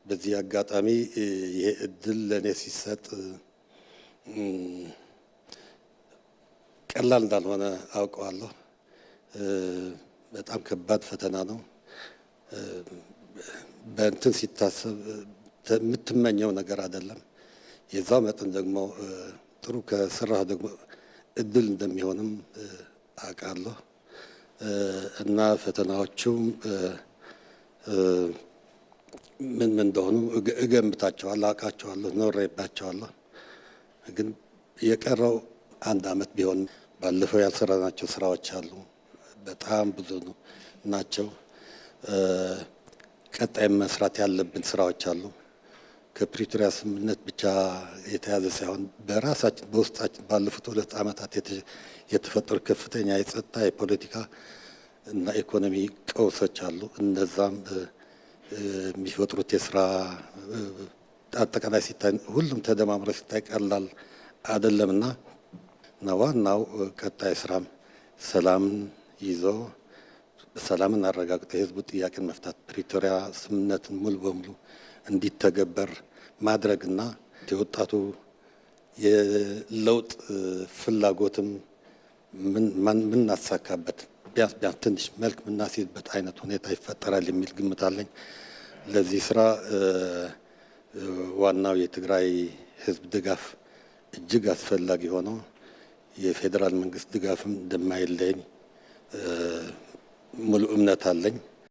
በዚህ አጋጣሚ ይሄ እድል ለኔ ሲሰጥ ቀላል እንዳልሆነ አውቀዋለሁ። በጣም ከባድ ፈተና ነው። በእንትን ሲታሰብ የምትመኘው ነገር አይደለም። የዛው መጠን ደግሞ ጥሩ ከስራህ ደግሞ እድል እንደሚሆንም አውቃለሁ እና ፈተናዎቹም ምን እንደሆኑ እገምታቸዋለሁ፣ አውቃቸዋለሁ፣ ኖሬባቸዋለሁ። ግን የቀረው 1 ዓመት ቢሆን ባለፈው ያልሰራናቸው ስራዎች አሉ፣ በጣም ብዙ ናቸው። ቀጣይ መስራት ያለብን ስራዎች አሉ። ከፕሪቶሪያ ስምምነት ብቻ የተያዘ ሳይሆን በራሳችን በውስጣችን ባለፉት 2 ዓመታት የተፈጠሩ ከፍተኛ የጸጥታ የፖለቲካ እና ኢኮኖሚ ቀውሶች አሉ። እነዛም የሚፈጥሩት የስራ አጠቃላይ ሲታይ ሁሉም ተደማምሮ ሲታይ ቀላል አይደለምና ዋናው ቀጣይ ስራም ሰላምን ይዞ ሰላምን አረጋግጦ የህዝቡ ጥያቄን መፍታት ፕሪቶሪያ ስምምነትን ሙሉ በሙሉ እንዲተገበር ማድረግና የወጣቱ የለውጥ ፍላጎትም ምን እናሳካበት ቢያንስ ትንሽ መልክ ምናስይዝበት አይነት ሁኔታ ይፈጠራል የሚል ግምት አለኝ። ለዚህ ስራ ዋናው የትግራይ ህዝብ ድጋፍ እጅግ አስፈላጊ ሆኖ የፌዴራል መንግስት ድጋፍም እንደማይለኝ ሙሉ እምነት አለኝ።